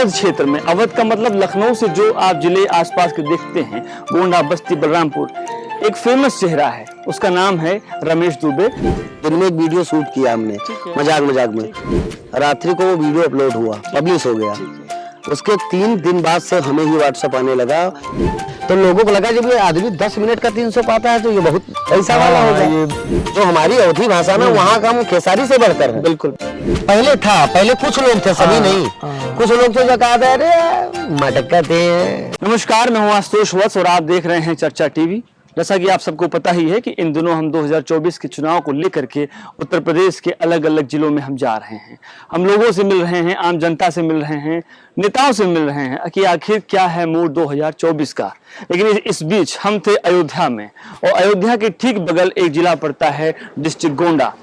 अवध क्षेत्र में, अवध का मतलब लखनऊ से जो आप जिले आसपास के देखते हैं, गोंडा, बस्ती, बलरामपुर, एक फेमस चेहरा है, उसका नाम है रमेश दुबे। दिन में एक वीडियो शूट किया हमने मजाक में, रात्रि को वो वीडियो अपलोड हुआ, पब्लिश हो गया। उसके 3 दिन बाद से हमें ही व्हाट्सएप आने लगा, तो लोगों को लगा जब ये आदमी 10 मिनट का 300 पाता है तो ये बहुत पैसा वाला होगा। ये जो हमारी अवधी भाषा में वहाँ का हम खेसारी से बढ़कर है। बिल्कुल, पहले कुछ लोग थे, सभी नहीं। कुछ लोग थे जो कहते हैं अरे मटका थे। नमस्कार, मैं हूं आशुतोष वत्स और आप देख रहे हैं चर्चा टीवी। जैसा कि आप सबको पता ही है कि इन दिनों हम 2024 के चुनाव को लेकर के उत्तर प्रदेश के अलग अलग जिलों में हम जा रहे हैं। हम लोगों से मिल रहे हैं, आम जनता से मिल रहे हैं, नेताओं से मिल रहे हैं कि आखिर क्या है मूड 2024 का। लेकिन इस बीच हम थे अयोध्या में, और अयोध्या के ठीक बगल एक जिला पड़ता है डिस्ट्रिक्ट गोंडा।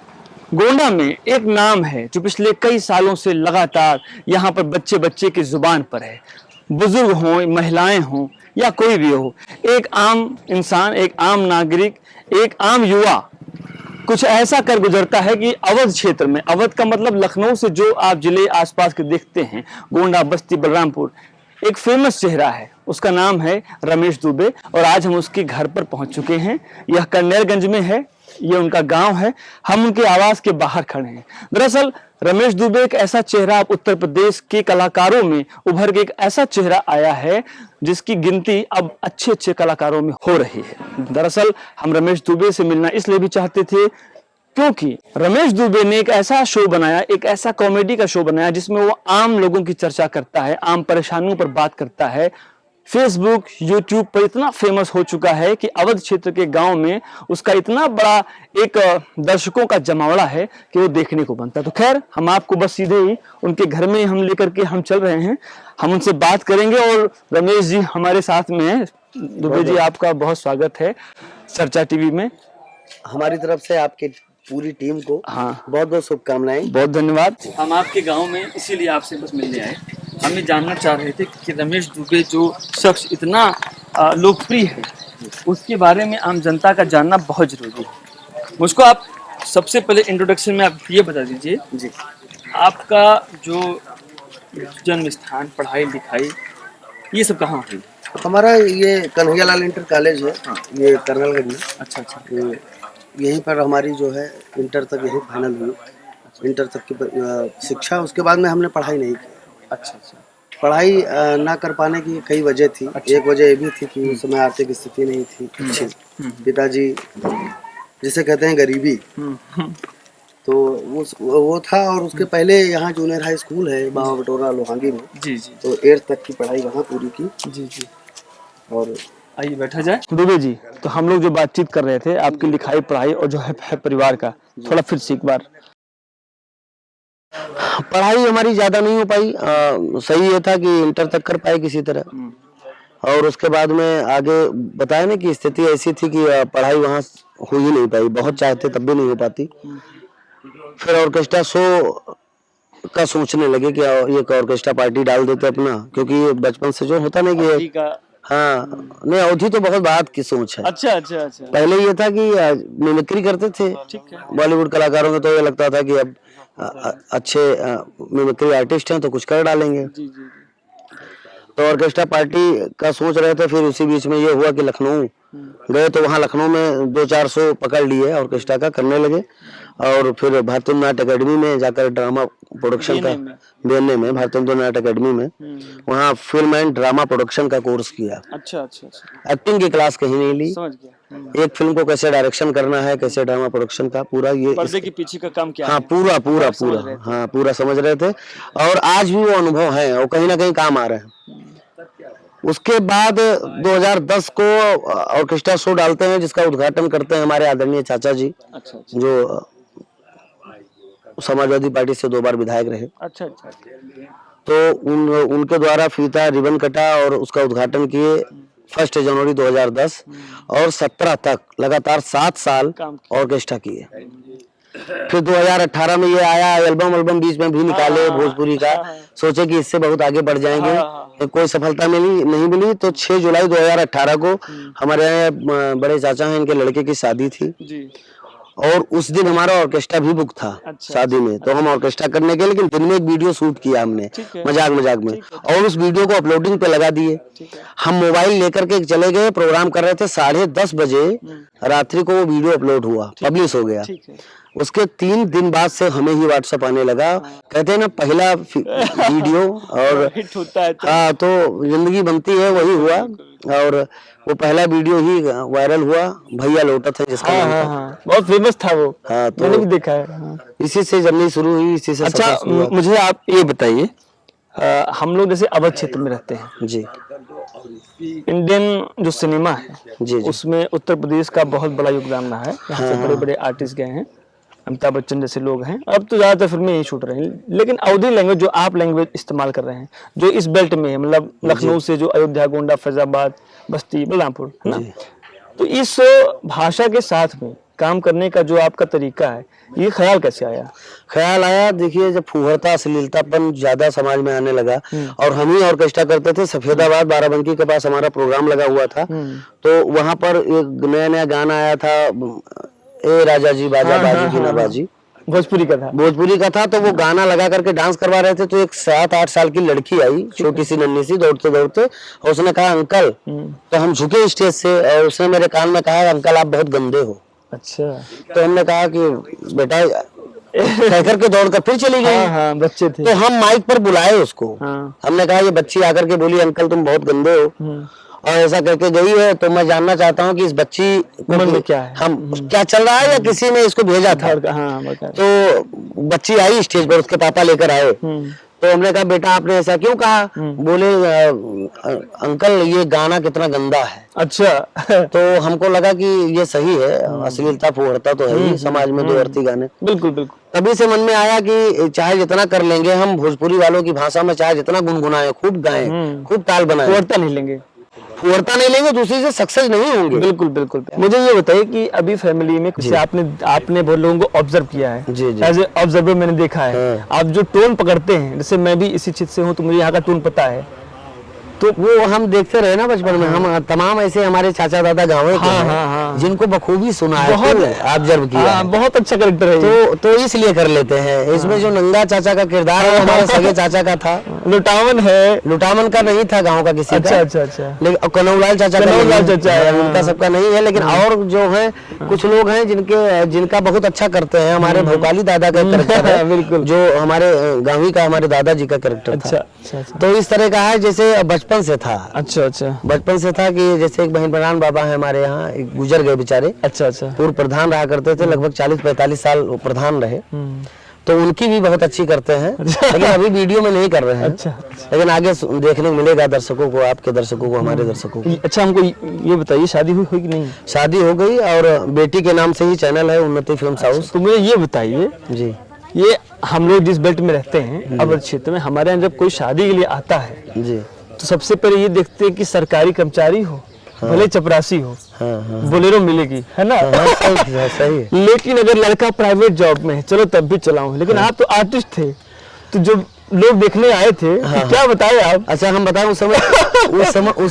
गोंडा में एक नाम है जो पिछले कई सालों से लगातार यहाँ पर बच्चे बच्चे की जुबान पर है। बुजुर्ग हों, महिलाएं हों या कोई भी हो, एक आम इंसान, एक आम नागरिक, एक आम युवा कुछ ऐसा कर गुजरता है कि अवध क्षेत्र में, अवध का मतलब लखनऊ से जो आप जिले आसपास के देखते हैं, गोंडा, बस्ती, बलरामपुर, एक फेमस चेहरा है, उसका नाम है रमेश दुबे। और आज हम उसके घर पर पहुंच चुके हैं। यह कन्नेरगंज में है, ये उनका गांव है। हम उनके आवास के बाहर खड़े हैं। दरअसल रमेश दुबे एक ऐसा चेहरा उत्तर प्रदेश के कलाकारों में उभर के एक ऐसा चेहरा आया है जिसकी गिनती अब अच्छे अच्छे कलाकारों में हो रही है। दरअसल हम रमेश दुबे से मिलना इसलिए भी चाहते थे क्योंकि रमेश दुबे ने एक ऐसा शो बनाया, एक ऐसा कॉमेडी का शो बनाया जिसमें वो आम लोगों की चर्चा करता है, आम परेशानियों पर बात करता है। फेसबुक, यूट्यूब पर इतना फेमस हो चुका है कि अवध क्षेत्र के गांव में उसका इतना बड़ा एक दर्शकों का जमावड़ा है कि वो देखने को बनता है। तो खैर, हम आपको बस सीधे ही उनके घर में हम लेकर के हम चल रहे हैं। हम उनसे बात करेंगे और रमेश जी हमारे साथ में हैं। दुबे जी, आपका बहुत स्वागत है चर्चा टीवी में। हमारी तरफ से आपके पूरी टीम को बहुत बहुत शुभकामनाएं। बहुत धन्यवाद। हम आपके गांव में इसीलिए आपसे बस मिलने आए। हम ये जानना चाह रहे थे कि रमेश दुबे जो शख्स इतना लोकप्रिय है, उसके बारे में आम जनता का जानना बहुत जरूरी है। मुझको आप सबसे पहले इंट्रोडक्शन में आप ये बता दीजिए जी, आपका जो जन्म स्थान, पढ़ाई लिखाई, ये सब कहाँ हुई? हमारा ये कन्हैयालाल इंटर कॉलेज है। ये करनलगंज में। अच्छा। यहीं पर हमारी जो है इंटर तक यही फाइनल हुई। इंटर तक की शिक्षा, उसके बाद में हमने पढ़ाई नहीं की। अच्छा। पढ़ाई ना कर पाने की कई वजह थी। एक वजह ये भी थी कि उस समय आर्थिक स्थिति नहीं थी अच्छी। पिताजी जिसे कहते हैं गरीबी, तो वो था। और उसके पहले यहाँ जूनियर हाई स्कूल है बाबा बटोरा लोहांगी में। जी। तो 8th तक की पढ़ाई वहाँ पूरी की। जी। और आइए बैठा जाए। दुबे जी, तो हम लोग जो बातचीत कर रहे थे आपकी लिखाई पढ़ाई और जो है परिवार का, थोड़ा फिर से एक बार। पढ़ाई हमारी ज्यादा नहीं हो पाई। सही ये था कि इंटर तक कर पाए किसी तरह। और उसके बाद में आगे बताया ना कि स्थिति ऐसी थी कि पढ़ाई वहाँ हो ही नहीं पाई। बहुत चाहते तब भी नहीं हो पाती। फिर ऑर्केस्ट्रा शो का सोचने लगे कि एक ऑर्केस्ट्रा पार्टी डाल देते अपना, क्योंकि बचपन से जो होता नहीं कि नहीं, अवधि तो बहुत बात की सोच है। अच्छा। पहले ये था कि मिमिक्री करते थे बॉलीवुड कलाकारों को, तो ये लगता था कि अब अच्छे मिमिक्री आर्टिस्ट हैं तो कुछ कर डालेंगे। तो ऑर्केस्ट्रा पार्टी का सोच रहे थे। फिर उसी बीच में ये हुआ कि लखनऊ गए, तो वहाँ लखनऊ में 200-400 पकड़ लिए ऑर्केस्ट्रा का, करने लगे। और फिर भारतीय नाट्य अकेडमी में जाकर ड्रामा प्रोडक्शन का, बीएनए में, भारतीय नाट्य अकेडमी में, वहाँ फिल्म एंड ड्रामा प्रोडक्शन का कोर्स किया। अच्छा। एक्टिंग की क्लास कहीं नहीं ली। समझ गया। एक फिल्म को कैसे डायरेक्शन करना है, कैसे ड्रामा प्रोडक्शन का पूरा ये पर्दे के पीछे का काम क्या है, पूरा पूरा समझ रहे थे। और आज भी वो अनुभव है और कहीं ना कहीं काम आ रहे हैं। उसके बाद 2010 को ऑर्केस्ट्रा शो डालते हैं, जिसका उद्घाटन करते हैं हमारे आदरणीय चाचा जी। अच्छा। जो समाजवादी पार्टी से 2 बार विधायक रहे। अच्छा। तो उनके द्वारा फीता रिबन कटा और उसका उद्घाटन किए 1 जनवरी 2010। और 17 तक लगातार 7 साल ऑर्केस्ट्रा किए। फिर 2018 में ये आया, एल्बम बीच में भी निकाले भोजपुरी का। सोचे कि इससे बहुत आगे बढ़ जाएंगे। तो कोई सफलता नहीं मिली। तो 6 जुलाई 2018 को हमारे यहाँ बड़े चाचा हैं, इनके लड़के की शादी थी। और उस दिन हमारा ऑर्केस्ट्रा भी बुक था शादी में, तो हम ऑर्केस्ट्रा करने गए, लेकिन दिन में एक वीडियो शूट किया हमने मजाक मजाक में, और उस वीडियो को अपलोडिंग पे लगा दिए। हम मोबाइल लेकर के चले गए, प्रोग्राम कर रहे थे, 10:30 बजे रात्रि को वो वीडियो अपलोड हुआ, पब्लिश हो गया। उसके 3 दिन बाद से हमें ही व्हाट्सएप आने लगा, कहते हैं ना पहला वीडियो और हिट होता है हाँ, तो जिंदगी बनती है, वही हुआ। और वो पहला वीडियो ही वायरल हुआ, भैया लौटा था जिसका नाम था। हाँ, बहुत फेमस था वो। हाँ, तो मैंने भी देखा है। हाँ। इसी से जर्नी शुरू हुई, इसी से अच्छा, सफर शुरू हुआ। मुझे आप ये बताइए, हम लोग जैसे अवध क्षेत्र में रहते हैं, जी इंडियन जो सिनेमा है जी जी उसमें उत्तर प्रदेश का बहुत बड़ा योगदान रहा है। यहाँ से बड़े बड़े आर्टिस्ट गए हैं, अमिताभ बच्चन जैसे लोग हैं। अब तो ज्यादातर फिल्में यही शूट रहे हैं, लेकिन अवधी लैंग्वेज जो आप लैंग्वेज इस्तेमाल कर रहे हैं, जो इस बेल्ट में है, मतलब लखनऊ से जो अयोध्या, गोंडा, फैजाबाद, बस्ती, बलरामपुर, है ना, तो इस भाषा के साथ में काम करने का जो आपका तरीका है, ये ख्याल कैसे आया? ख्याल आया, देखिए जब फुहरता अश्लीलतापन ज्यादा समाज में आने लगा, और हम ही ऑर्केस्ट्रा करते थे, सफेदाबाद बाराबंकी के पास हमारा प्रोग्राम लगा हुआ था, तो वहां पर एक नया नया गाना आया था, ए राजा जी बाजा बाजी की नवाजी, भोजपुरी का था। भोजपुरी का था। तो वो गाना लगा करके डांस करवा रहे थे, तो एक 7-8 साल की लड़की आई, छोटी सी नन्ही सी, दौड़ते दौड़ते, और उसने कहा अंकल, तो हम झुके स्टेज से, और उसने मेरे कान में कहा अंकल आप बहुत गंदे हो। अच्छा, तो हमने कहा कि बेटा, कह करके दौड़कर फिर चली गई। हाँ, बच्चे थे। तो हम माइक पर बुलाए उसको, हाँ। हमने कहा ये बच्ची आकर के बोली अंकल तुम बहुत गंदे हो, और ऐसा करके गई है। तो मैं जानना चाहता हूँ कि इस बच्ची मन में क्या है, हम क्या चल रहा है, या किसी ने इसको भेजा था। हाँ, बता। तो बच्ची आई स्टेज पर, उसके पापा लेकर आए, तो हमने कहा बेटा आपने ऐसा क्यों कहा? बोले अंकल ये गाना कितना गंदा है। अच्छा। तो हमको लगा कि ये सही है, अश्लीलता फुहरता तो है ही समाज में, दो अर्थी गाने। बिल्कुल बिल्कुल। तभी से मन में आया कि चाहे जितना कर लेंगे हम भोजपुरी वालों की भाषा में, चाहे जितना गुनगुनाएं, खूब गाएं, खूब ताल बनाएं, फुहरता नहीं लेंगे, दूसरी से सक्सेस नहीं होंगे। बिल्कुल बिल्कुल। मुझे ये बताइए कि अभी फैमिली में जैसे आपने बहुत लोगों को ऑब्जर्व किया है, जी जी, एज ए ऑब्जर्वर मैंने देखा है, आप जो टोन पकड़ते हैं, जैसे मैं भी इसी क्षेत्र से हूँ तो मुझे यहाँ का टोन पता है, तो वो हम देखते रहे ना बचपन में। हम तमाम ऐसे हमारे चाचा दादा गाँव के हैं, जिनको बखूबी सुना है, बहुत ऑब्जर्व किया, बहुत अच्छा कैरेक्टर है। तो इसलिए कर लेते हैं। इसमें जो नंगा चाचा का किरदार है, हमारे सगे चाचा का था। लुटावन है, लुटावन का नहीं था, गाँव का किसी अच्छा का। अच्छा अच्छा। लेकिन कनौलाल चाचा का, उनका सबका नहीं है। लेकिन और जो है कुछ लोग हैं जिनका बहुत अच्छा करते हैं। हमारे भोकाली दादा का कैरेक्टर है, बिल्कुल, जो हमारे गाँवी का, हमारे दादाजी का कैरेक्टर था। तो इस तरह का है, जैसे बचपन से था। अच्छा अच्छा, बचपन से था कि जैसे एक बहन प्रधान बाबा है हमारे यहाँ, गुजर गए बेचारे। अच्छा अच्छा। पूर्व प्रधान रहा करते थे, लगभग 40-45 साल प्रधान रहे। तो उनकी भी बहुत अच्छी करते हैं, लेकिन अभी वीडियो में नहीं कर रहे हैं। अच्छा, लेकिन आगे देखने को मिलेगा दर्शकों को, आपके दर्शकों को, हमारे दर्शकों को। अच्छा, हमको ये बताइए शादी हुई कि नहीं? शादी हो गई, और बेटी के नाम से ही चैनल है, उन्नति फिल्म्स हाउस। तो मुझे ये बताइए जी, ये हम लोग जिस बेल्ट में रहते हैं, अवध क्षेत्र में, हमारे यहाँ जब कोई शादी के लिए आता है जी, तो सबसे पहले ये देखते हैं कि सरकारी कर्मचारी हो, भले चपरासी हो, बोलेरो मिलेगी, है ना? सही है। लेकिन अगर लड़का प्राइवेट जॉब में है, चलो तब भी चलाऊं, लेकिन आप तो आर्टिस्ट थे, तो जो लोग देखने आए थे, तो क्या बताए आप? अच्छा, हम बताएं, उस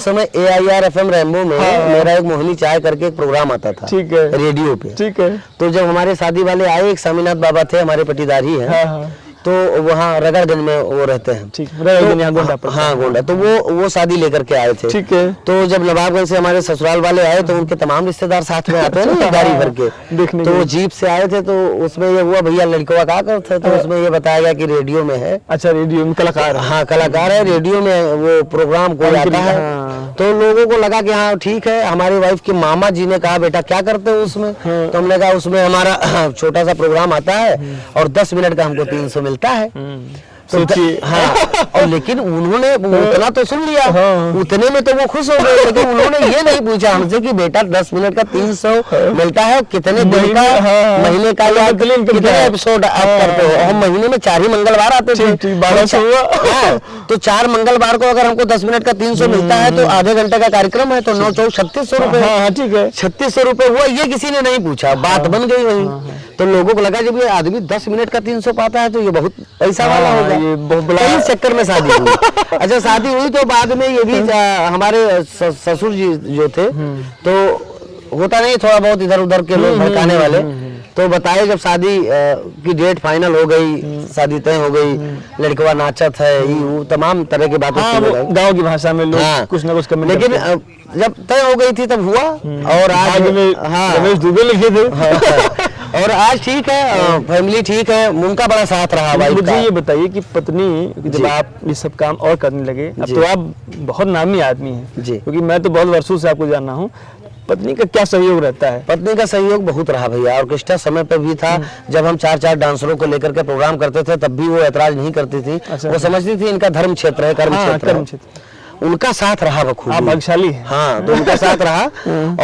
समय AIR FM रैम्बो में मेरा एक मोहिनी चाय करके एक प्रोग्राम आता था, ठीक है, रेडियो पे। ठीक है। तो जब हमारे शादी वाले आए, एक स्वामीनाथ बाबा थे, हमारे पटीदार ही हैं, तो वहाँ रगड़गंज में वो रहते हैं, ठीक, गोंडा पर। हाँ, गोंडा। तो वो शादी लेकर के आए थे, ठीक है। तो जब नवाबगंज से हमारे ससुराल वाले आए, तो उनके तमाम रिश्तेदार साथ में आते हैं ना, गाड़ी भर के देखने। तो वो जीप से आए थे, तो उसमें ये हुआ भैया लड़का क्या करते, तो उसमें ये बताया गया कि रेडियो में है। अच्छा, रेडियो में कलाकार? हाँ, कलाकार है, रेडियो में वो प्रोग्राम कोई आता है। तो लोगों को लगा कि हाँ ठीक है। हमारी वाइफ के मामा जी ने कहा बेटा क्या करते हो उसमें? तो हमने कहा उसमें हमारा छोटा सा प्रोग्राम आता है और 10 मिनट का हमको 300 मिलता है। तो हाँ, और लेकिन उन्होंने उतना तो सुन लिया, उतने में तो वो खुश हो गए, लेकिन उन्होंने ये नहीं पूछा हमसे कि बेटा 10 मिनट का 300 मिलता है, कितने दिन का, महीने का, या कितने एपिसोड आप करते हो? हम महीने में 4 ही मंगलवार आते थे, 1200 हुआ। तो 4 मंगलवार को अगर हमको 10 मिनट का 300 मिलता है, तो आधे घंटे का कार्यक्रम है, तो 9 चौक 3600 रुपए। ठीक है, 3600 रुपए हुआ। ये किसी ने नहीं पूछा, बात बन गई वही। तो लोगों को लगा जब ये आदमी 10 मिनट का 300 पाता है, तो ये बहुत पैसा वाला होगा। इस चक्कर में शादी हुई। अच्छा, शादी हुई तो बाद में ये भी हमारे ससुर जी जो थे, तो होता नहीं थोड़ा बहुत इधर उधर के लोग भड़काने वाले, तो बताए जब शादी की डेट फाइनल हो गई, शादी तय हो गई, लड़कवा नाचत है, ये वो तमाम तरह की बातें हाँ, सुनने वो लगे। गाँव की भाषा में लोग हाँ, कुछ ना कुछ कमेंट लेकिन करते हैं। जब तय हो गई थी तब हुआ, और आज भाग्य में हाँ रमेश दुबे लिखे थे। और आज ठीक है, फैमिली ठीक है, उनका बड़ा साथ रहा वाइफ मुझे का। ये बताइए कि पत्नी जब जी। आप ये सब काम और करने लगे, अब जी। तो आप बहुत नामी आदमी हैं, जी। क्योंकि मैं तो बहुत वर्षों से आपको जानना हूँ, पत्नी का क्या सहयोग रहता है? पत्नी का सहयोग बहुत रहा भैया। ऑर्केस्ट्रा समय पे भी था, जब हम 4-4 डांसरों को लेकर के प्रोग्राम करते थे तब भी वो ऐतराज नहीं करती थी। अच्छा। वो समझती थी इनका धर्म क्षेत्र है, कर्म हाँ, क्षेत्र कर्म है। क्षेत्र। उनका साथ रहा आप बखूबी। भाग्यशाली हैं। हाँ, तो उनका साथ रहा,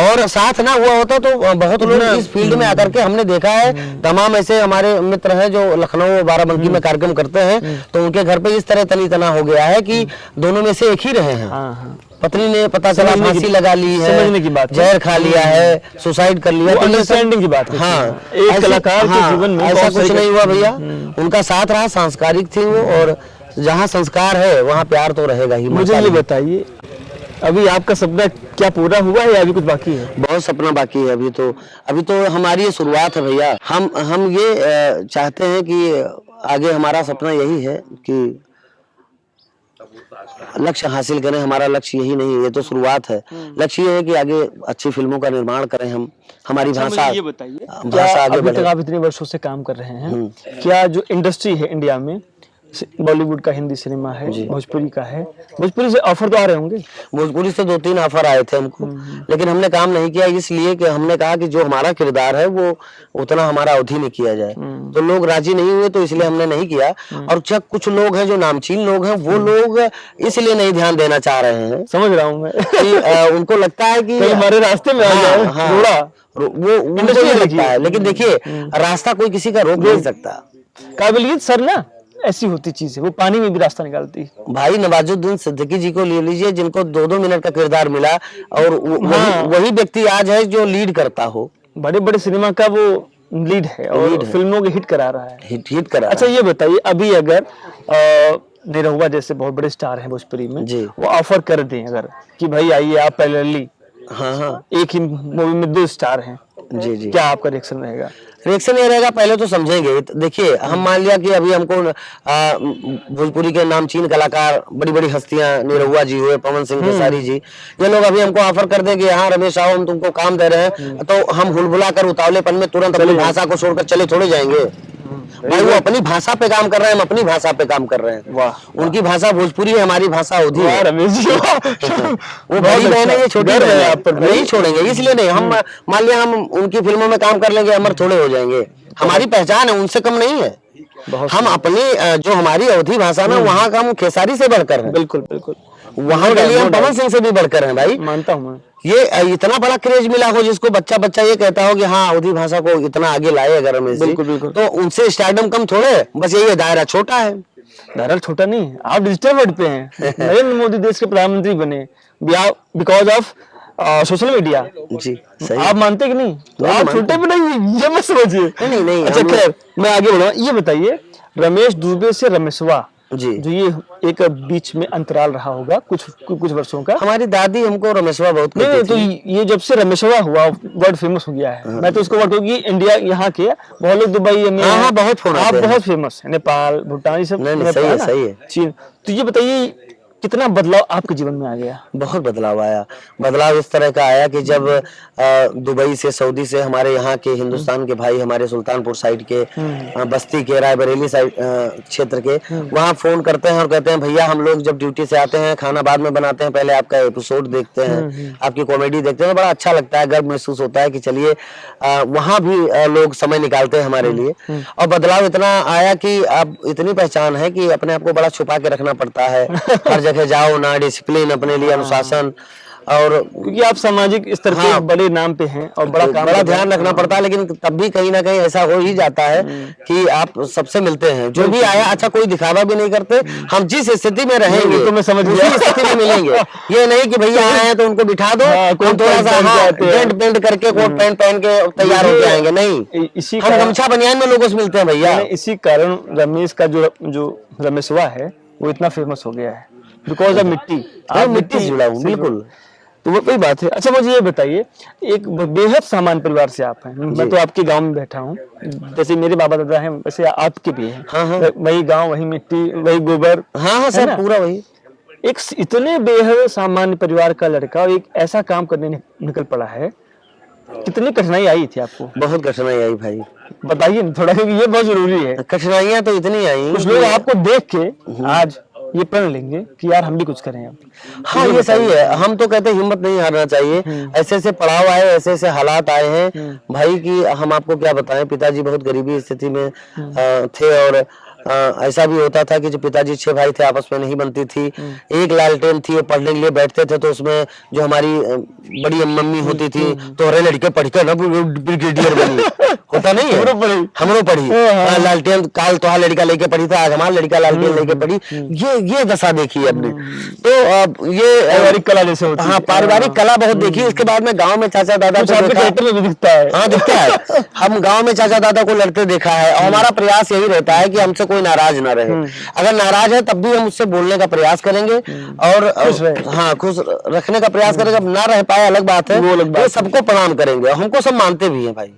और साथ ना हुआ होता तो बहुत लोग इस फील्ड में आकर के हमने देखा है, तमाम ऐसे हमारे मित्र हैं जो लखनऊ बाराबंकी में कार्यक्रम करते हैं, तो उनके घर पे इस तरह तनी तना हो गया है कि दोनों में से एक ही रहे हैं। हाँ, हाँ। पत्नी ने पता चला समझने की- फांसी लगा ली है, समझने की बात है। जहर खा लिया है, सुसाइड कर लिया, वो तो ये सब- अंडरस्टैंडिंग की बात है। हाँ, एक ऐसे- कलाकार के हाँ, जीवन में ऐसा बहुत कुछ सारी- नहीं हुआ भैया। उनका साथ रहा, सांस्कारिक थी वो, और जहाँ संस्कार है वहाँ प्यार तो रहेगा ही। मुझे ये बताइए, अभी आपका सपना क्या पूरा हुआ है या अभी कुछ बाकी है? बहुत सपना बाकी है अभी तो हमारी ये शुरुआत है भैया। हम ये चाहते हैं कि आगे हमारा सपना यही है कि लक्ष्य हासिल करें। हमारा लक्ष्य यही नहीं है, ये तो शुरुआत है। लक्ष्य ये है कि आगे अच्छी फिल्मों का निर्माण करें हम, हमारी अच्छा, भाषा मुझे ये बताइए, क्या भाषा आगे अभी तक बढ़े। आप इतने वर्षों से काम कर रहे हैं, क्या जो इंडस्ट्री है इंडिया में, बॉलीवुड का हिंदी सिनेमा है, भोजपुरी का है, भोजपुरी से ऑफर तो आ रहे होंगे? भोजपुरी से 2-3 ऑफर आए थे हमको, लेकिन हमने काम नहीं किया, इसलिए कि हमने कहा कि जो हमारा किरदार है वो उतना हमारा अवधि में किया जाए। तो लोग राजी नहीं हुए, तो इसलिए हमने नहीं किया। और जब कुछ लोग हैं जो नामचीन लोग हैं, वो लोग इसलिए नहीं ध्यान देना चाह रहे हैं समझ रहा हूँ मैं। कि उनको लगता है कि कहीं हमारे रास्ते में आ जाए रोड़ा। वो उनको ये लगता है। लेकिन देखिए, रास्ता कोई किसी का रोक नहीं सकता। काबिलियत सर ना ऐसी होती चीज है, वो पानी में भी रास्ता निकालती है। भाई नवाजुद्दीन सिद्दीकी जी को ले लीजिए, जिनको 2-2 मिनट का किरदार मिला, और वही व्यक्ति आज है जो लीड करता हो। बड़े बड़े सिनेमा का वो लीड है और फिल्मों के हिट करा रहा है। हिट करा। अच्छा, ये बताइए, अभी अगर निरहुआ जैसे बहुत बड़े स्टार हैं भोजपुरी में, जी। वो ऑफर कर दें अगर कि भाई आइए आप पैरेलली, हाँ, एक ही मूवी में 2 स्टार हैं, जी। क्या आपका रिएक्शन रहेगा? रिएक्शन ये रहेगा, पहले तो समझेंगे। देखिए, हम मान लिया कि अभी हमको भोजपुरी के नामचीन कलाकार, बड़ी बड़ी हस्तियां, निरहुआ जी हुए, पवन सिंह खेसारी जी, ये लोग अभी हमको ऑफर कर देंगे, हाँ रमेश आओ हम तुमको काम दे रहे हैं, तो हम हुलबुला कर उतावलेपन में तुरंत अपनी भाषा को छोड़कर चले थोड़े जाएंगे। भाई वो अपनी भाषा पे काम कर रहे हैं, हम अपनी भाषा पे काम कर रहे हैं। वाह। उनकी भाषा भोजपुरी है, हमारी भाषा अवधी वाह है। रमेश जी, वाह। वो बड़ी बहन है, ये छोटी गर्व बहन है है, आप पर। नहीं छोड़ेंगे, इसलिए नहीं। हम मान लिया हम उनकी फिल्मों में काम कर लेंगे, अमर थोड़े हो जाएंगे। हमारी पहचान है, उनसे कम नहीं है। हम अपनी जो हमारी अवधी भाषा ना, वहाँ का हम खेसारी से बढ़कर हैं। बिल्कुल बिल्कुल, वहाँ के लिए हम पवन सिंह से भी बढ़कर हैं भाई। मानता हूँ मैं। ये इतना बड़ा क्रेज मिला हो, जिसको बच्चा ये कहता हो कि हाँ अवधी भाषा को इतना आगे लाए अगर रमेश जी, बिल्कुल, बिल्कुल। तो उनसे स्टारडम कम थोड़े, बस यही है, दायरा छोटा है। दायरा छोटा नहीं है, आप डिजिटल वर्ल्ड पे हैं। नरेंद्र मोदी देश के प्रधानमंत्री बने बिकॉज ऑफ सोशल मीडिया। जी, सही। आप मानते कि नहीं? तो नहीं, आप मानते। छोटे भी नहीं, ये मत समझिए। नहीं, अच्छा हम- खैर, मैं आगे बढ़ूंगा। ये बताइए, रमेश दुबे से रमेशवा, जी। जो ये एक बीच में अंतराल रहा होगा कुछ वर्षों का। हमारी दादी हमको रमेशवा बहुत नहीं कहती तो थी। ये जब से रमेशवा हुआ, वर्ड फेमस हो गया है। मैं तो इसको वर्ड क्योंकि इंडिया यहाँ के बहुत लोग दुबई में हाँ, हैं। बहुत फोन आप आते हैं। बहुत फेमस है, नेपाल, भूटान, ये सब। नहीं, नेपाल सही है, ना? सही है। चीन। तो ये बताइए, कितना बदलाव आपके जीवन में आ गया? बहुत बदलाव आया। बदलाव इस तरह का आया कि जब दुबई से, सऊदी से हमारे यहाँ के हिंदुस्तान के भाई, हमारे सुल्तानपुर साइड के, बस्ती के, रायबरेली साइड क्षेत्र के, वहाँ फोन करते हैं और कहते हैं भैया हम लोग जब ड्यूटी से आते हैं, खाना बाद में बनाते हैं, पहले आपका एपिसोड देखते हैं, आपकी कॉमेडी देखते हैं, बड़ा अच्छा लगता है, गर्व महसूस होता है कि चलिए वहाँ भी लोग समय निकालते हैं हमारे लिए। और बदलाव इतना आया कि अब इतनी पहचान है कि अपने आप को बड़ा छुपा के रखना पड़ता है। हर जगह जाओ ना, डिसिप्लिन अपने लिए, अनुशासन, और क्योंकि आप सामाजिक स्तर पे बड़े नाम पे हैं और बड़ा काम बड़ा ध्यान रखना पड़ता है। लेकिन तब भी कहीं ना कहीं ऐसा हो ही जाता है कि आप सबसे मिलते हैं, जो भी आया। अच्छा, कोई दिखावा भी नहीं करते, हम जिस स्थिति में रहेंगे तो मैं समझ उसी गया। स्थिति में मिलेंगे। ये नहीं कि भैया आए हैं तो उनको बिठा दो, हम थोड़ा सा पेंट पेंट करके, कोट पैंट पहन के तैयार होके आएंगे, नहीं। इसी हम गमछा बनियान में लोगों से मिलते हैं भैया। इसी कारण रमेश का जो रमेशवा है वो इतना फेमस हो गया है, बिकॉज ऑफ मिट्टी। आप मिट्टी से जुड़ा हूँ, बिल्कुल। तो वो वही बात है। अच्छा मुझे ये बताइए, एक बेहद सामान्य परिवार से आप हैं, मैं तो आपके गांव में बैठा हूँ, जैसे मेरे बाबा दादा हैं वैसे आपके भी हैं। हाँ। वही गांव, वही मिट्टी, वही गोबर। हाँ है ना? सब पूरा वही। एक इतने बेहद सामान्य परिवार का लड़का और एक ऐसा काम करने निकल पड़ा है, कितनी कठिनाई आई थी आपको? बहुत कठिनाई आई भाई, बताइए ना थोड़ा, क्योंकि ये बहुत जरूरी है। कठिनाइयां तो इतनी आई। कुछ लोग आपको देख के आज ये प्रण लेंगे कि यार हम भी कुछ करें अब। हाँ ये सही है, हम तो कहते हैं हिम्मत नहीं हारना चाहिए। ऐसे ऐसे पड़ाव आए, ऐसे ऐसे हालात आए हैं भाई कि हम आपको क्या बताएं। पिताजी बहुत गरीबी स्थिति में थे और ऐसा भी होता था कि जो पिताजी 6 भाई थे, आपस में नहीं बनती थी। एक लालटेन थी, वो पढ़ने के लिए बैठते थे तो उसमें जो हमारी बड़ी मम्मी होती थी, तो अरे लड़के पढ़कर ना ब्रिगेडियर बनी, होता नहीं है, हमरो पढ़ी लालटेन, काल तो लड़का लेके पढ़ी था, आज हमारा लड़का लालटेन लेके पढ़ी। ये दशा देखी हमने। तो ये पारिवारिक कला जैसे होती है। हाँ पारिवारिक कला बहुत देखी। इसके बाद में गाँव में चाचा दादा को कैरेक्टर में भी दिखता है। हाँ दिखता है। हम गांव में चाचा दादा को लड़ते देखा है और हमारा प्रयास यही रहता है कि हमसे कोई नाराज ना रहे। अगर नाराज है तब भी हम उससे बोलने का प्रयास करेंगे और हाँ खुश रखने का प्रयास करेंगे। अब ना रह पाए अलग बात है, वो सबको प्रणाम करेंगे और हमको सब मानते भी हैं भाई।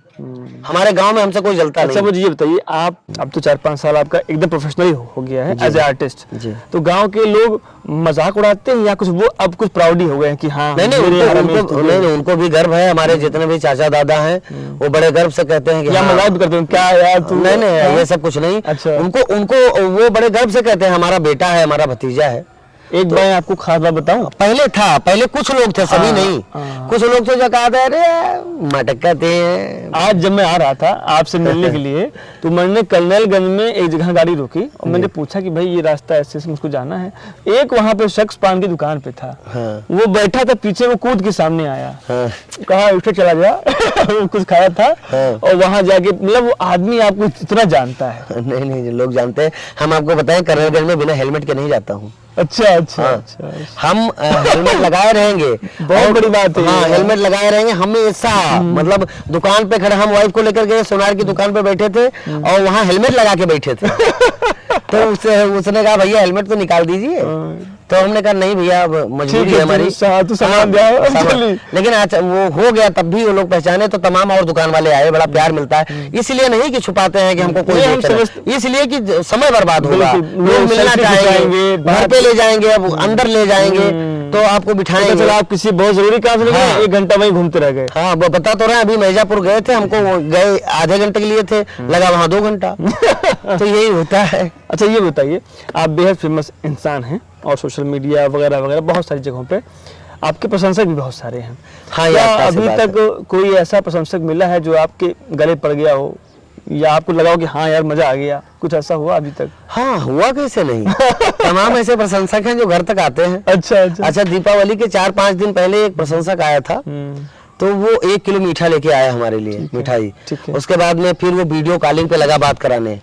हमारे गांव में हमसे कोई जलता नहीं। अच्छा मुझे ये बताइए, आप अब तो 4-5 साल आपका एकदम प्रोफेशनल हो गया है एज ए आर्टिस्ट, तो गांव के लोग मजाक उड़ाते हैं या कुछ वो अब कुछ प्राउडी हो गए हैं कि हाँ? नहीं उनको भी गर्व है। हमारे जितने भी चाचा दादा हैं वो बड़े गर्व से कहते हैं कि मजाक भी करते हैं क्या यार तू? नहीं ये सब कुछ नहीं। अच्छा उनको वो बड़े गर्व से कहते हैं हमारा बेटा है, हमारा भतीजा है। एक बार आपको खास बात बताऊं, पहले कुछ लोग थे, सभी नहीं। कुछ लोग थे जो कहते हैं अरे मटक कहते हैं। आज जब मैं आ रहा था आपसे मिलने के लिए तो मैंने कर्नलगंज में एक जगह गाड़ी रोकी और मैंने पूछा कि भाई ये रास्ता ऐसे मुझको जाना है। एक वहाँ पे शख्स पान की दुकान पे था, वो बैठा था पीछे, वो कूद के सामने आया, कहा उठ चला जा कुछ खाया था और वहाँ जाके मतलब वो आदमी आपको इतना जानता है। नहीं लोग जानते हैं। हम आपको बताएं कर्नलगंज में बिना हेलमेट के नहीं जाता हूँ। अच्छा। हम हेलमेट लगाए रहेंगे, बहुत बड़ी बात है। हाँ हेलमेट लगाए रहेंगे हमेशा। मतलब दुकान पे खड़े, हम वाइफ को लेकर गए, सोनार की दुकान पे बैठे थे और वहाँ हेलमेट लगा के बैठे थे। तो उसने कहा भैया हेलमेट तो निकाल दीजिए। तो हमने कहा नहीं भैया मजबूरी है हमारी, तो सामान लेकिन अच्छा वो हो गया। तब भी वो लोग पहचाने तो तमाम और दुकान वाले आए, बड़ा प्यार मिलता है। इसलिए नहीं कि छुपाते हैं कि हमको कोई, इसलिए कि समय बर्बाद होगा। लोग मिलना चाहेंगे, घर पे ले जाएंगे, अब अंदर ले जाएंगे तो आपको बिठाएंगे। चलो आप किसी बहुत जरूरी काम से गए, 1 घंटा वहीं घूमते रह गए। हाँ वो बता तो रहे, अभी मिर्जापुर गए थे, हमको गए आधे घंटे के लिए थे, लगा वहाँ 2 घंटा। तो यही होता है। अच्छा ये बताइए, आप बेहद फेमस इंसान हैं और सोशल मीडिया वगैरह वगैरह बहुत सारी जगहों पे आपके प्रशंसक भी बहुत सारे हैं। हाँ क्या अभी तक कोई ऐसा प्रशंसक मिला है जो आपके गले पड़ गया हो या आपको लगा हो कि हाँ यार मजा आ गया, कुछ ऐसा हुआ अभी तक? हाँ हुआ, कैसे नहीं। तमाम ऐसे प्रशंसक हैं जो घर तक आते हैं। अच्छा दीपावली के 4-5 दिन पहले एक प्रशंसक आया था, तो वो 1 किलो मीठा लेके आया हमारे लिए, मिठाई। उसके बाद में फिर वो वीडियो कॉलिंग पे लगा बात कराने।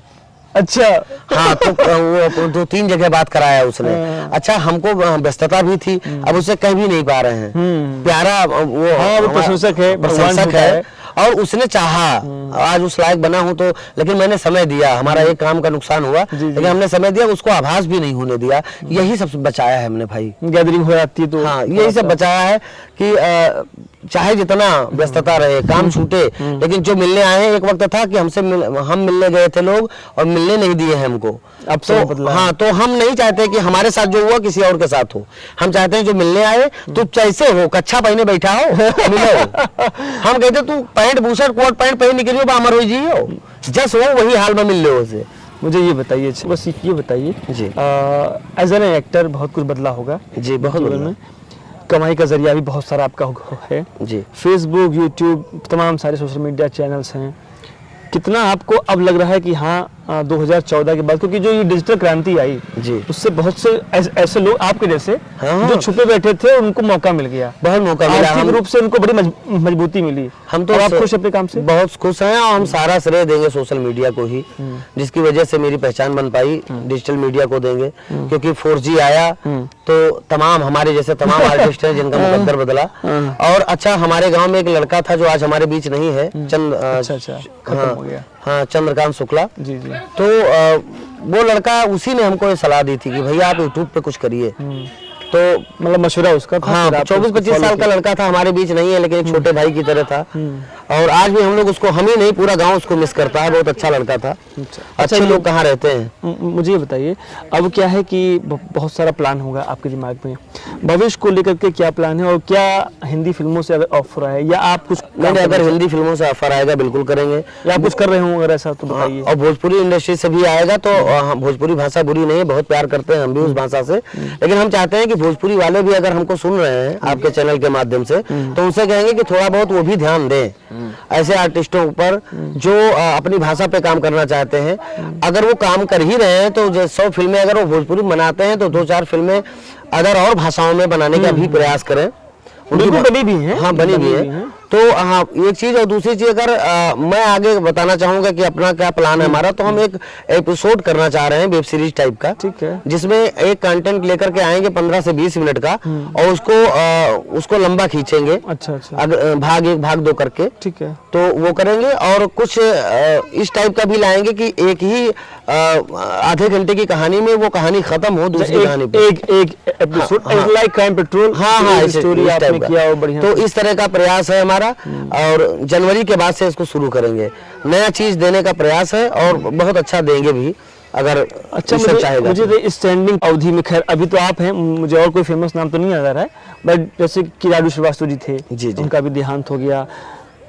अच्छा हाँ तो वो 2-3 जगह बात कराया उसने। अच्छा हमको व्यस्तता भी थी, अब उसे कह भी नहीं पा रहे हैं। प्यारा वो प्रशंसक है और उसने चाहा, आज उस लायक बना हूं तो, लेकिन मैंने समय दिया। हमारा एक काम का नुकसान हुआ लेकिन हमने समय दिया, उसको आभास भी नहीं होने दिया। यही सब बचाया है हमने भाई। गैदरिंग हो जाती है तो हाँ यही सब बचाया है कि चाहे जितना व्यस्तता रहे, काम छूटे, लेकिन जो मिलने आए हैं, एक वक्त था कि हम मिलने गए थे लोग और मिलने नहीं दिए हैं हमको। अब तो हाँ तो हम नहीं चाहते कि हमारे साथ जो हुआ किसी और के साथ हो। हम चाहते हैं जो मिलने आए तू कैसे हो, कच्छा पहने बैठा हो मिलो। हम कहते तू पैंट बूशर्ट कोट पैंट पहन निकलियो बामर हो जियो, जस हो वही हाल में मिल लो उसे। मुझे ये बताइए, बस ये बताइए जी, एज एन एक्टर बहुत कुछ बदला होगा जी, बहुत बदला। कमाई का जरिया भी बहुत सारा आपका है जी, फेसबुक, यूट्यूब, तमाम सारे सोशल मीडिया चैनल्स हैं। कितना आपको अब लग रहा है कि हाँ 2014 के बाद, क्योंकि जो ये डिजिटल क्रांति आई जी, उससे बहुत से ऐसे लोग आपके जैसे जो छुपे बैठे थे उनको मौका मिल गया, बहुत मौका मिला, आर्थिक रूप से उनको बड़ी मजबूती मिली। हम तो आप खुश अपने काम से? बहुत खुश हैं और हम सारा श्रेय देंगे सोशल मीडिया को ही, जिसकी वजह से मेरी पहचान बन पाई। डिजिटल मीडिया को देंगे क्योंकि 4G आया तो तमाम हमारे जैसे तमाम आर्टिस्ट हैं जिनका मुकद्दर बदला। और अच्छा हमारे गाँव में एक लड़का था जो आज हमारे बीच नहीं है, चंद्रकांत शुक्ला जी। तो वो लड़का, उसी ने हमको ये सलाह दी थी कि भैया आप यूट्यूब पे कुछ करिए। तो मतलब मशवरा उसका था। हाँ, 24-25 साल का लड़का था, हमारे बीच नहीं है, लेकिन एक छोटे भाई की तरह था। और आज भी हम लोग उसको, हम ही नहीं पूरा गांव उसको मिस करता है। बहुत अच्छा लड़का था। अच्छे लोग कहाँ रहते हैं। मुझे ये बताइए, अब क्या है कि बहुत सारा प्लान होगा आपके दिमाग में, भविष्य को लेकर के क्या प्लान है, और क्या हिंदी फिल्मों से अगर ऑफर है या आप कुछ नहीं, अगर हिंदी फिल्मों से ऑफर आएगा बिल्कुल करेंगे, या आप कुछ कर रहे हो अगर ऐसा तो बताइए। और भोजपुरी इंडस्ट्री से भी आएगा तो भोजपुरी भाषा बुरी नहीं है, बहुत प्यार करते हैं हम भी उस भाषा से। लेकिन हम चाहते हैं कि भोजपुरी वाले भी अगर हमको सुन रहे हैं आपके चैनल के माध्यम से, तो उनसे कहेंगे कि थोड़ा बहुत वो भी ध्यान दें ऐसे आर्टिस्टों पर जो अपनी भाषा पे काम करना चाहते हैं। अगर वो काम कर ही रहे हैं तो 100 फिल्में अगर वो भोजपुरी बनाते हैं तो 2-4 फिल्में अदर और भाषाओं में बनाने का भी प्रयास करें। बिल्कुल बनी भी है। हाँ, बनी भी है। तो हाँ, एक चीज। और दूसरी चीज, अगर मैं आगे बताना चाहूंगा कि अपना क्या प्लान है हमारा, तो हम एक एपिसोड करना चाह रहे हैं वेब सीरीज टाइप का। ठीक है। जिसमें एक कंटेंट लेकर के आएंगे 15 से 20 मिनट का, और उसको लंबा खींचेंगे। अच्छा अच्छा। भाग 1 भाग 2 करके। ठीक है। तो वो करेंगे, और कुछ इस टाइप का भी लाएंगे कि एक ही आधे घंटे की कहानी में वो कहानी खत्म हो, दूसरी कहानी पे एक एपिसोड लाइक क्राइम पेट्रोल। हाँ, स्टोरी आपने किया और बढ़िया। तो इस तरह का प्रयास है हमारा, और जनवरी के बाद से इसको शुरू करेंगे। नया चीज देने का प्रयास है, और बहुत अच्छा देंगे भी अगर अच्छा मुझे स्टैंडिंग अवधि में। खैर अभी तो आप हैं, मुझे और कोई फेमस नाम तो नहीं याद आ रहा है, बट जैसे कि राजू श्रीवास्तव जी थे, उनका भी देहांत हो गया।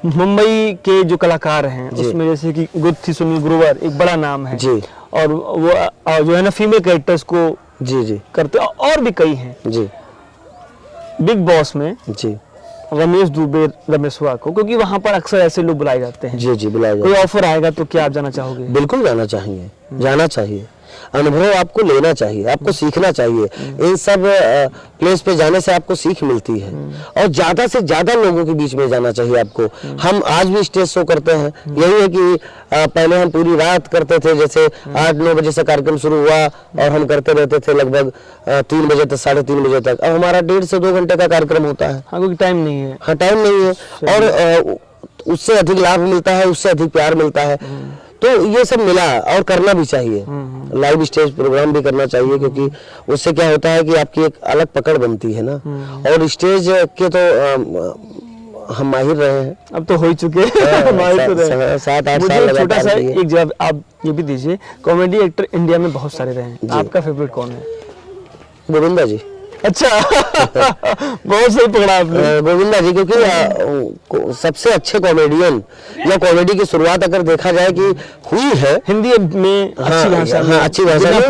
मुंबई के जो कलाकार हैं उसमें जैसे कि गुत्थी सुनील ग्रोवर एक बड़ा नाम है जी, और वो जो है ना फीमेल कैरेक्टर्स को जी करते, और भी कई हैं जी। बिग बॉस में जी रमेश दुबे, रमेशवा को, क्योंकि वहां पर अक्सर ऐसे लोग बुलाए जाते हैं। जी बुलाए जाते हैं। कोई ऑफर आएगा तो क्या आप जाना चाहोगे? बिल्कुल जाना चाहेंगे, जाना चाहिए। अनुभव आपको लेना चाहिए, आपको सीखना चाहिए। इन सब प्लेस पे जाने से आपको सीख मिलती है, और ज्यादा से ज्यादा लोगों के बीच में जाना चाहिए आपको। हम आज भी स्टेज शो करते हैं, यही है कि पहले हम पूरी रात करते थे, जैसे 8-9 बजे से कार्यक्रम शुरू हुआ, और हम करते रहते थे लगभग 3 बजे तक, 3:30 बजे तक। अब हमारा 1.5 से 2 घंटे का कार्यक्रम होता है। हाँ, क्योंकि टाइम नहीं है। हाँ, टाइम नहीं है, और उससे अधिक लाभ मिलता है, उससे अधिक प्यार मिलता है। तो ये सब मिला, और करना भी चाहिए। लाइव स्टेज प्रोग्राम भी करना चाहिए, क्योंकि उससे क्या होता है कि आपकी एक अलग पकड़ बनती है ना। और स्टेज के तो हम माहिर रहे हैं, अब तो हो ही चुके हैं। 7-8 साल। छोटा सा एक जवाब आप ये भी दीजिए, कॉमेडी एक्टर इंडिया में बहुत सारे रहे हैं, आपका फेवरेट कौन है? गोविंदा जी। अच्छा बहुत सही पकड़ा आपने, गोविंदा जी, क्योंकि सबसे अच्छे कॉमेडियन, या कॉमेडी की शुरुआत अगर देखा जाए कि हुई है हिंदी में, अच्छी भाषा में, अच्छी भाषा में, बिना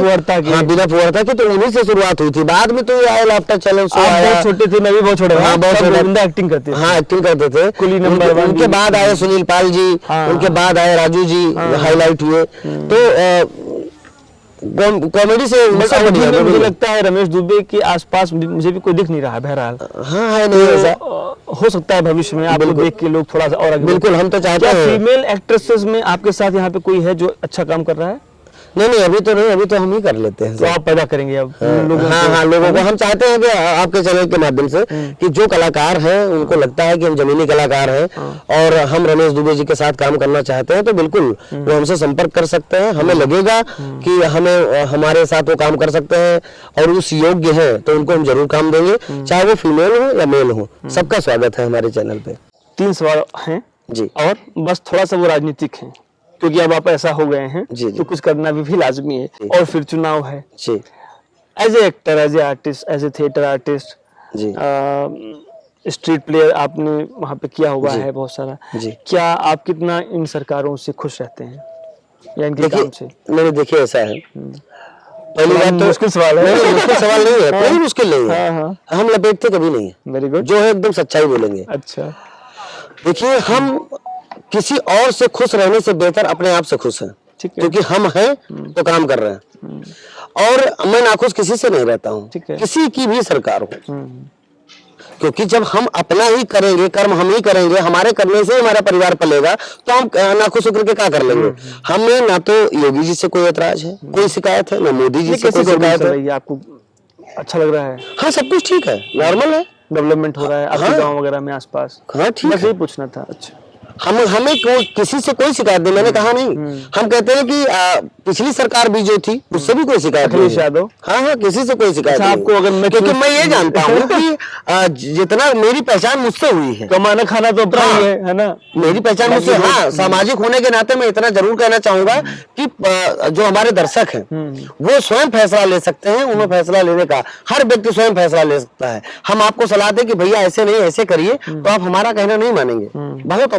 फुहरता की, तो उन्हीं से शुरुआत हुई थी। बाद में तो ये आया लाफ्टर चैलेंज शो आया। बहुत छोटे थे, मैं भी बहुत छोटा था, बहुत गोविंदा एक्टिंग करते थे। हाँ, एक्टिंग करते थे। कुली नंबर 1। उनके बाद आए सुनील पाल जी, उनके बाद आए राजू जी, हाईलाइट हुए। तो कॉमेडी से मुझे लगता है रमेश दुबे के आसपास मुझे भी कोई दिख नहीं रहा है। बहरहाल हाँ है, नहीं ऐसा हो सकता है भविष्य में आपको देख के लोग थोड़ा सा और आगे। बिल्कुल, हम तो चाहते हैं। फीमेल एक्ट्रेसेस में आपके साथ यहाँ पे कोई है जो अच्छा काम कर रहा है? नहीं, अभी तो नहीं, अभी तो हम ही कर लेते हैं। तो आप पैदा करेंगे अब लोगों हाँ, लोगों को हम चाहते हैं कि आपके चैनल के माध्यम से कि जो कलाकार हैं, उनको लगता है कि हम जमीनी कलाकार हैं, और हम रमेश दुबे जी के साथ काम करना चाहते हैं, तो बिल्कुल वो हमसे संपर्क कर सकते हैं। हमें लगेगा कि हमें हमारे साथ वो काम कर सकते हैं, और उस योग्य है, तो उनको हम जरूर काम देंगे, चाहे वो फीमेल हो या मेल हो। सबका स्वागत है हमारे चैनल पे। 3 सवाल हैं जी, और बस थोड़ा सा वो राजनीतिक है, क्योंकि अब आप ऐसा हो गए हैं तो कुछ करना भी लाजमी है, और फिर चुनाव है जी। As a actor, as a artist, as a theatre artist जी, स्ट्रीट प्लेयर आपने वहाँ पे किया हुआ है बहुत सारा जी। क्या आप कितना इन सरकारों से खुश रहते हैं, या इनके काम से? नहीं, देखिए ऐसा है, पहली बात तो मुश्किल सवाल है। नहीं, मुश्किल सवाल नहीं है, कोई मुश्किल नहीं है। हम लपेटते कभी नहीं है। वेरी गुड, जो है एकदम सच्चाई बोलेंगे। अच्छा, देखिए, हम किसी और से खुश रहने से बेहतर अपने आप से खुश हैं, क्योंकि हम हैं तो काम कर रहे हैं, और मैं नाखुश किसी से नहीं रहता हूँ, किसी की भी सरकार हो। क्योंकि जब हम अपना ही करेंगे, कर्म हम ही करेंगे, हमारे करने से हमारा परिवार पलेगा, तो हम नाखुश होकर के क्या कर लेंगे? हमें ना तो योगी जी से कोई ऐतराज है, कोई शिकायत है, ना मोदी जी से कोई शिकायत है। आपको अच्छा लग रहा है? हाँ, सब कुछ ठीक है, नॉर्मल है, डेवलपमेंट हो रहा है आपके गाँव वगैरह में आसपास। हाँ, ठीक है, पूछना था। अच्छा, हमें किसी से कोई शिकायत नहीं, मैंने कहा नहीं। हम कहते हैं कि पिछली सरकार भी जो थी उससे भी कोई शिकायत नहीं है। हाँ, किसी से कोई शिकायत नहीं। आपको अगर क्योंकि मैं ये जानता हूँ कि जितना मेरी पहचान मुझसे हुई है, कमाना खाना तो अपना ही है ना, मेरी पहचान मुझसे। हाँ, सामाजिक होने के नाते मैं इतना जरूर कहना चाहूंगा कि जो हमारे दर्शक हैं वो स्वयं फैसला ले सकते हैं। उन्हें फैसला लेने का, हर व्यक्ति स्वयं फैसला ले सकता है। हम आपको सलाह दें कि भैया ऐसे नहीं ऐसे करिए, तो आप हमारा कहना नहीं मानेंगे।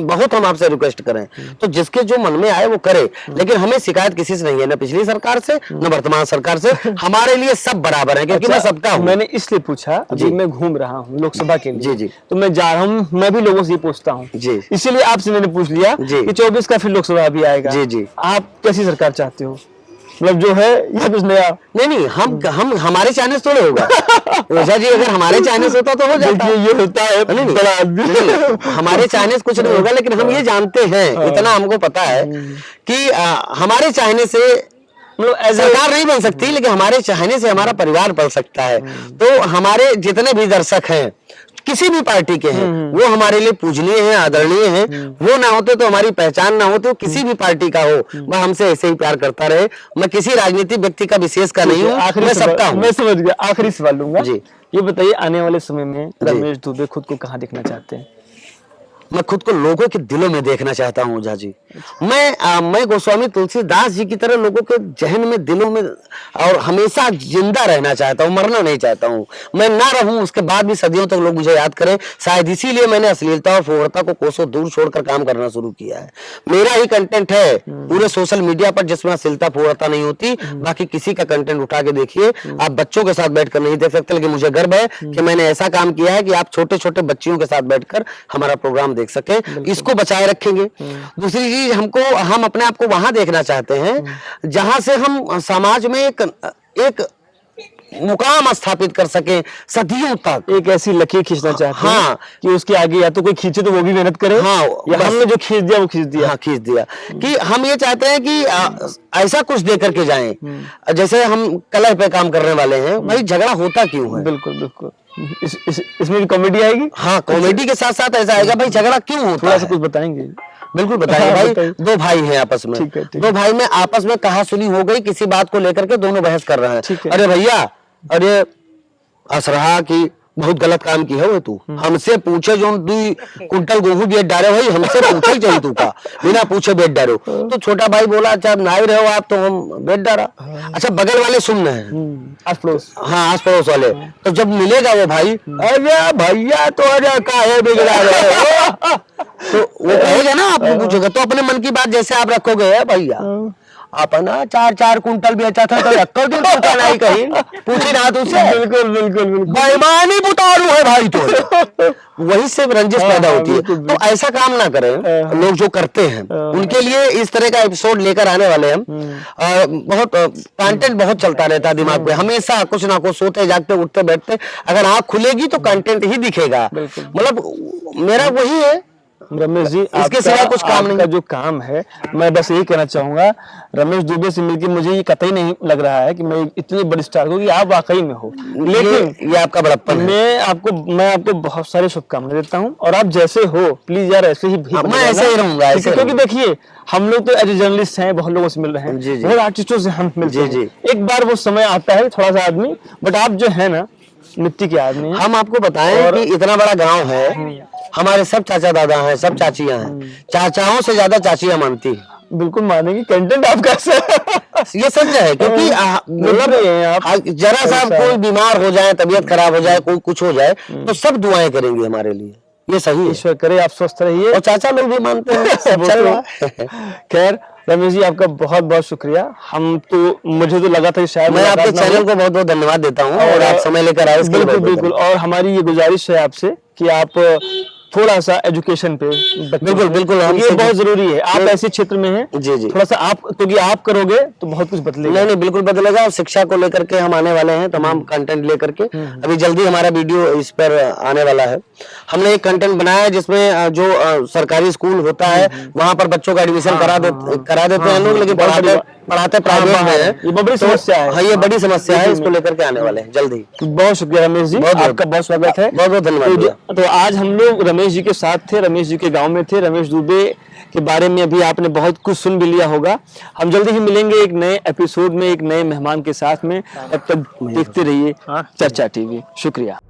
बहुत हम आपसे रिक्वेस्ट करें, तो जिसके जो मन में आए वो करे, लेकिन हमें शिकायत किसी से नहीं है, न पिछली सरकार से न वर्तमान सरकार से। हमारे लिए सब बराबर है, क्योंकि मैं सबका हूँ। मैंने इसलिए पूछा, अभी मैं घूम रहा हूँ लोकसभा के लिए, जी, तो मैं जा रहा हूँ, मैं भी लोगों से ये पूछता हूँ, इसीलिए आपसे मैंने पूछ लिया कि 24 का फिर लोकसभा भी आएगा। जी। आप कैसी सरकार चाहते हो, मतलब जो है या कुछ नया? नहीं, हम हमारे चाहने से थोड़े होगा ओझा जी, अगर हमारे चाहने से होता तो हो जाता। ये होता है बड़ा आदमी। हमारे चाहने से कुछ नहीं होगा, लेकिन हम ये जानते हैं, इतना हमको पता है कि हमारे चाहने से मतलब सरकार नहीं बन सकती, लेकिन हमारे चाहने से हमारा परिवार बन सकता है। तो हमारे जितने भी दर्शक हैं किसी भी पार्टी के हैं, वो हमारे लिए पूजनीय हैं, आदरणीय हैं। वो ना होते तो हमारी पहचान ना होती, तो किसी भी पार्टी का हो वह हमसे ऐसे ही प्यार करता रहे। मैं किसी राजनीतिक व्यक्ति का विशेष का नहीं हूँ, मैं सबका हूँ। मैं समझ गया। आखिरी सवाल लूंगा जी। ये बताइए, आने वाले समय में रमेश दुबे खुद को कहाँ देखना चाहते हैं? मैं खुद को लोगों के दिलों में देखना चाहता हूँ ओझा जी। मैं गोस्वामी तुलसीदास जी की तरह लोगों के जहन में, दिलों में और हमेशा जिंदा रहना चाहता हूँ, मरना नहीं चाहता हूँ। मैं ना रहूं उसके बाद भी सदियों तक लोग मुझे याद करें। शायद इसीलिए मैंने अश्लीलता और फोड़ता को कोसों दूर छोड़कर काम करना शुरू किया है। मेरा ही कंटेंट है पूरे सोशल मीडिया पर जिसमें अश्लीलता फोड़ता नहीं होती। बाकी किसी का कंटेंट उठा के देखिए, आप बच्चों के साथ बैठकर नहीं देख सकते, लेकिन मुझे गर्व है कि मैंने ऐसा काम किया है कि आप छोटे छोटे बच्चियों के साथ बैठकर हमारा प्रोग्राम देख सके। इसको बचाए रखेंगे। दूसरी चीज, हम अपने आप को वहां देखना चाहते हैं जहां से हम समाज में एक मुकाम स्थापित कर सके सदियों तक। एक ऐसी लकीर खींचना चाहते हैं कि उसके आगे या तो कोई खींचे तो वो भी मेहनत करे, या हमने जो खींच दिया वो खींच दिया। खींच दिया कि हम ये चाहते हैं कि ऐसा कुछ दे करके जाएं। जैसे हम कलर पे काम करने वाले हैं, भाई झगड़ा होता क्यों है? बिल्कुल इसमें भी कॉमेडी आएगी। हाँ, कॉमेडी के साथ साथ ऐसा आएगा, भाई झगड़ा क्यों होता है? थोड़ा सा कुछ बताएंगे? बिल्कुल बताइए भाई। दो भाई हैं आपस में, दो भाई में आपस में कहासुनी हो गई किसी बात को लेकर के, दोनों बहस कर रहे हैं। अरे भैया, अरे असरहा की बहुत गलत काम की है वो, तू हमसे पूछे जो 2 कुंटल गेहूं बेच डाले भाई, हमसे पूछे ही चाहिए तू का, बिना पूछे बेच डालो। तो छोटा भाई बोला, अच्छा ना ही रहो आप तो हम बेच डाला। अच्छा, बगल वाले सुन रहे हैं, आस पड़ोस। हाँ, आस पड़ोस वाले। तो जब मिलेगा वो भाई, अरे भैया तो अरे काहे बिगड़ा रहे हो, तो वो कहेगा ना, आपको पूछेगा तो अपने मन की बात जैसे आप रखोगे, भैया अपना 4 कुंटल बेचा था तो 1 दिन पहुंचा नहीं कहीं, पूछी ना तुझसे। बिल्कुल बेईमानी बुतारू है भाई तो वही से रंजिश पैदा होती है। तो ऐसा काम ना करें लोग जो करते हैं। उनके लिए इस तरह का एपिसोड लेकर आने वाले हम। बहुत कंटेंट बहुत चलता रहता है दिमाग पे, हमेशा कुछ ना कुछ, सोते जागते उठते बैठते अगर आँख खुलेगी तो कंटेंट ही दिखेगा। मतलब मेरा वही है रमेश जी, इसके सिवा कुछ काम नहीं। का जो काम है, मैं बस यही कहना चाहूंगा, रमेश दुबे से मिलकर मुझे ये कतई नहीं लग रहा है कि मैं इतने बड़े स्टार को, कि आप वाकई में हो। लेकिन ये आपका बड़प्पन है। मैं आपको बहुत सारे शुभकामनाएं देता हूँ, और आप जैसे हो प्लीज यार ऐसे ही मैं ऐसे ही रहूंगा। क्योंकि देखिए, हम लोग तो एज ए जर्नलिस्ट हैं, बहुत लोगों से मिल रहे हैं, बहुत आर्टिस्टों से हम मिलते हैं। एक बार वो समय आता है थोड़ा सा आदमी, बट आप जो है ना मिट्टी के आदमी। हम आपको बताएं कि इतना बड़ा गांव है, हमारे सब चाचा दादा हैं, सब चाचियां हैं। चाचाओं से ज्यादा चाचियां मानती हैं। बिल्कुल मानेगी। कंटेंट आप कैसे ये सच है, क्योंकि मतलब जरा सा कोई बीमार हो जाए, तबीयत खराब हो जाए, कोई कुछ हो जाए, तो सब दुआएं करेंगे हमारे लिए। ये सही, ईश्वर करे आप स्वस्थ रहिए, और चाचा लोग भी मानते हैं। सब चल रहा है। खैर रमेश जी, आपका बहुत बहुत शुक्रिया। मुझे तो लगा था कि शायद मैं आपके चैनल को बहुत बहुत धन्यवाद देता हूँ, और आप समय लेकर आए। बिल्कुल। और हमारी ये गुजारिश है आपसे कि आप थोड़ा सा एजुकेशन पे, बिल्कुल ये बहुत जरूरी है। आप ऐसे क्षेत्र में हैं, जी थोड़ा सा आप, क्योंकि आप करोगे तो बहुत कुछ बदलेगा। नहीं, बिल्कुल बदलेगा। और शिक्षा को लेकर के हम आने वाले हैं, तमाम कंटेंट लेकर के। अभी जल्दी हमारा वीडियो इस पर आने वाला है। हमने एक कंटेंट बनाया है जिसमें जो सरकारी स्कूल होता है वहां पर बच्चों का एडमिशन करा देते हैं लोग, लेकिन पढ़ाते प्राइवेट में है। ये बड़ी समस्या है। हाँ, ये बड़ी समस्या है, इसको लेकर के आने वाले हैं जल्दी। बहुत शुक्रिया रमेश जी, आपका बहुत स्वागत है। बहुत बहुत धन्यवाद। तो आज हम लोग रमेश रमेश जी के साथ थे, रमेश जी के गांव में थे। रमेश दुबे के बारे में अभी आपने बहुत कुछ सुन भी लिया होगा। हम जल्दी ही मिलेंगे एक नए एपिसोड में, एक नए मेहमान के साथ में। तब तक देखते रहिए चर्चा टीवी। शुक्रिया।